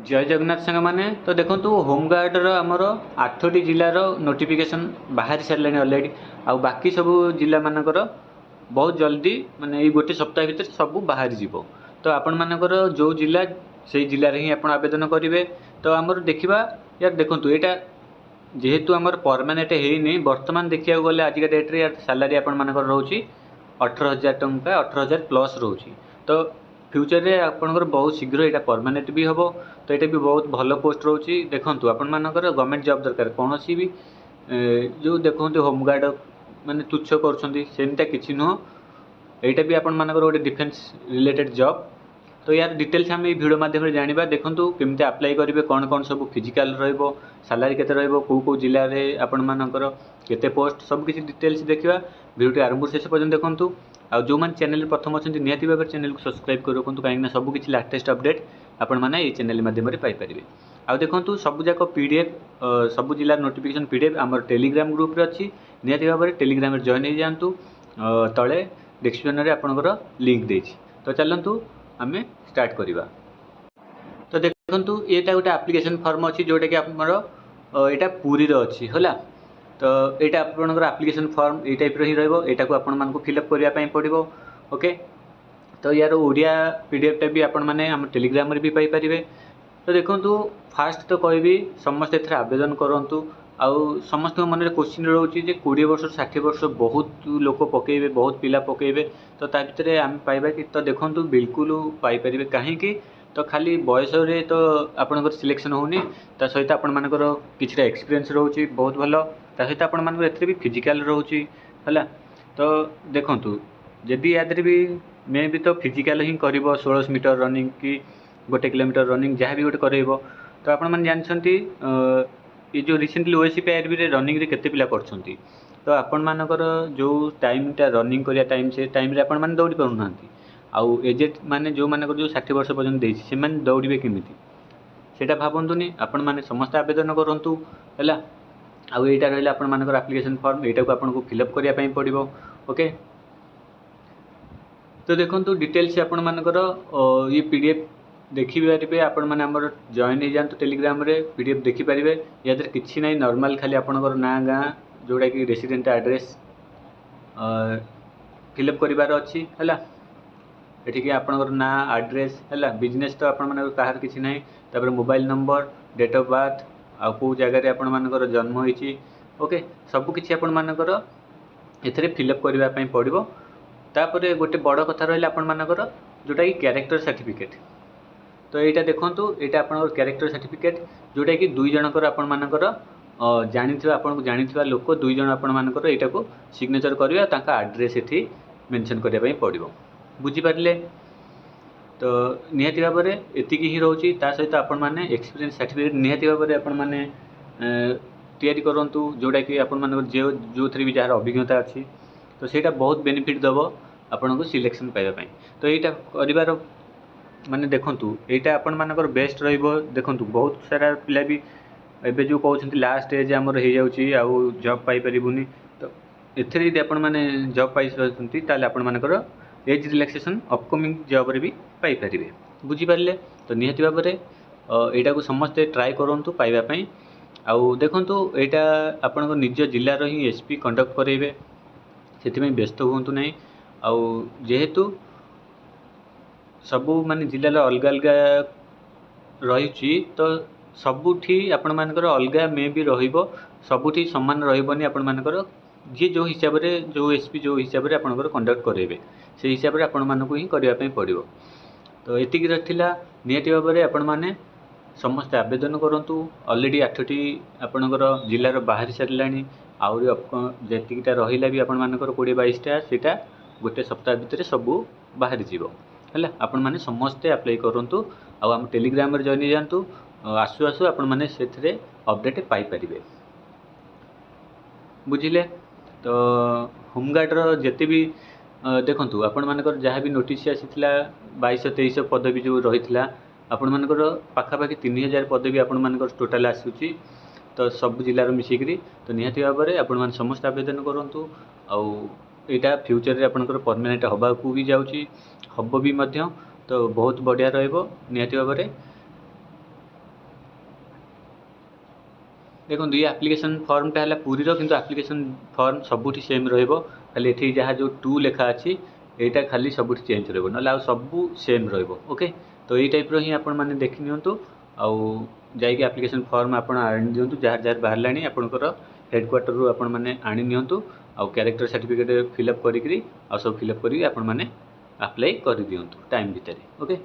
जय जगन्नाथ सांग मैंने तो देखो होमगार्डर आमर 8टी जिलार नोटिफिकेशन बाहरी सारे अलरेडी आ बाकी सब जिला मानकर बहुत जल्दी माने गोटे सप्ताह भितर सब बाहरी जीव तो आपण मानकर जो जिला से जिले ही आप आवेदन करेंगे। तो आमर देखा यार देखूँ यहाँ जेहेतु आमर परमानेंट है बर्तमान देखा गले आजिका डेट्रे यार सालारी आपण रोच 18,000 टंका 18,000 प्लस रोच। तो फ्यूचर रे आपनकर बहुत शीघ्र यहाँ परमानेंट भी हम तो ये भी बहुत भल पोस्ट रोचे। देखूँ आपर गवर्नमेंट जॉब दरकार कौन भी जो देखते होमगार्ड माने तुच्छ करमता कि नुह यहाँ भी आपर गोटे डिफेन्स रिलेटेड जॉब। तो यार डिटेल्स आम भिडियो माध्यम जाना देखूँ केमी आप्लाय करेंगे कौन कौन सब फिजिकाल सालारी केते कौ जिले में आपर केते पोस्ट सबकि डिटेल्स देखा भिडियो आरंभ शेष पर्यटन देखूँ। आ जो मैंने चैनल प्रथम अच्छा निहाती भाव चैनल को सब्सक्राइब कर रखुँ कहीं सबकि लाटेस्ट अपडेट आपण मैंने चैनल माध्यम पाइपर। आ देखूँ सबूक पीडीएफ सबू जिलार नोटिफिकेशन पीडीएफ आम टेलीग्राम ग्रुप रे अच्छी निहाती भाव टेलीग्राम जॉइन हो जातु तले डिस्क्रिप्शन में आपंकर लिंक देती। तो चलतु आम स्टार्ट करवा। तो देखूँ ये गोटे एप्लिकेशन फॉर्म अच्छी जोटा कि आमर यहाँ पुरी अच्छी है। तो यहाँ आपंकर एप्लिकेशन फॉर्म ये टाइप ही रहा को आपण फिलअप करने पड़ो। ओके तो यार ओडिया पीडीएफटा भी आपण मैंने आम टेलीग्राम भी पाइपर। तो देखूँ फास्ट तो कहबी समस्त एथरे आवेदन करूँ आउ समस्त मन में क्वेश्चन रोचे 20 वर्ष 60 वर्ष बहुत लोक पकेबे बहुत पिला पकेबे तो ता भितर आम पाइबा कि तो देखूँ बिल्कुल पाइपर कहीं तो खाली बयस रे तो आपंकर सिलेक्शन होनी ता सहित आपण मानकर किछटा एक्सपीरियंस रोचे बहुत भल ता सहित आपण मानकर एथरे भी फिजिकल रोचे है। तो देखूँ जदि या भी मे भी तो फिजिकल ही कर 1600 मीटर रनिंग कि 1 किलोमीटर रनिंग जहाँ भी गोटे कर तो आपण मैंने जानते ये जो रिसेंटली ओएससीपीआरबी रे रनिंग रे केते पिला करछंती। तो आपण मानकर जो टाइमटा रनिंग करिया टाइम से टाइम रे आपण माने दौड़ी पारुना आउ एजेड माने जो मानकर जो 60 वर्ष पर्यंत देछि से माने दौड़िबे केमिति सेटा भाबंतुनी आपण माने समस्त आवेदन करंतु हैला। आउ एटा रहला आपण मानकर एप्लिकेशन फॉर्म एटा को आपन को फिलअप करिया पई पड़िबो। ओके तो देखो डिटेल्स आपण मानकर ये पीडीएफ देखिपारे आपण मैंने आमर जॉइन हो जातु टेलीग्राम रे पीडीएफ देखिपारे या कि ना नॉर्मल खाली आपणकर ना गाँ जोड़ा कि रेसिडेंट एड्रेस फिलअप करार अच्छी है। ये आपणकर ना एड्रेस है बिजनेस तो आपण मानकर कहार किसी ना तापर mobile number date of birth आउ को जगह आपण मानकर जन्म होइछि। ओके सबकि आपण मानकर एथरे फिलअप करने पड़ो। तापर गोटे बड़ कथा रहा आपण मानकर जोटा कि कैरेक्टर सर्टिफिकेट। तो यहाँ देखूँ यहाँ आप कैरेक्टर सर्टिफिकेट जोटा कि 2 जनकर आपण मानकर जानी आपको जानी लोक 2 जन आपण मानकर यहाँ को सिग्नेचर करेंगे तांका एड्रेस ये मेंशन करने पड़ो बुझीपारे। तो निहाती भाव में एतिक ही रोचे ता सहित आपण मैंने एक्सपीरियंस सर्टिफिकेट निहाती भाव में आपण मैंने तैयारी करूँ जोटा कि आपण मानकर जो थी भी जार अभिज्ञता अच्छी तो ସେଇଟା बहुत बेनिफिट दब आपन को सिलेक्शन पाइबा। तो यहाँ कर माने देखूँ यहाँ आपण मानकर बेस्ट रहिबो। देखूँ बहुत सारा पिला भी एबे जो कहते लास्ट एज आमर हो जाऊँगी आउ जॉब पाई परिबुनी तो एथरे यदि आपण माने जॉब पाई रहती ताले आपण मानकर एज रिलैक्सेशन अपकमिंग जॉब रे भी पाई परिबे बुझीपारे। तो निहाती भाव में यहाँ को समस्ते ट्राए करूँ पाइबापी। आउ देखूँ यहाँ आपण निज जिलार ही एसपी कंडक्ट करेंगे से व्यस्त हूँ ना आउ जेहेतु सबू माने जिलार अलग अलग रही तो सबुठी आपण मानकर अलग मे भी रहिबो सबुठी समान रहिबनी आपण मानकर जी जो हिसाब रे जो एसपी जो हिसाब रे आपनकर कंडक्ट करेंगे से हिसाब रे आपण मानकु ही करबा पई पड़िबो। तो एतिक रथिला निहाती भाव में आपण माने समस्त आवेदन करंतु ऑलरेडी 8टी आपनकर जिलार बाहरी सारलानी आउरी जेतिकटा रहिला भी आपण मानकर 20-22टा सेटा गोटे सप्ताह भितर सबू बाहरी जीवो है। आपण माने समस्ते अप्लाई करूँ आम टेलीग्राम रे जॉइन जातु आसु आसु आपण माने सेथरे अपडेट पाई परिबे बुझिले। तो होमगार्डर जेते भी देखूँ आपण मानकर जहाँ भी नोटिस आसीथिला 2200-2300 पदवी जो रही आपण मानकर पाखापाखि 3000 पदवी आपण मानकर टोटाल आसूची तो सब जिलार मिसिकी। तो निहाती भाव में आपण मैंने समस्त आवेदन करूँ आउ यहाँ फ्यूचर रे आपनकर परमानेंट हवा को भी जाऊँगी हम भी मध्य तो बहुत बढ़िया रहिबो निहाती भाव में। देखो ये आप्लिकेसन फर्मटा है पुरीर किंतु आप्लिकेसन फर्म सबुठी सेम रहिबो खाली एठी जहाँ जो टू लेखा अच्छी एटा खाली सबुठी चेंज रहिबो नले आ सबू सेम रहिबो ओके। तो ये टाइप ही आपण मैंने देखि नियंतु आउ जाइए आप्लिकेसन फर्म आप आनी दिंतु जार जार बाहर आपंकर हेडक्वार्टर रू आपण मैंने आनी नियंतु आउ कैरेक्टर सर्टिफिकेट फिलअप करी सब फिलअप करी आपण मैंने अप्लाई कर दियंतु टाइम भितर ओके।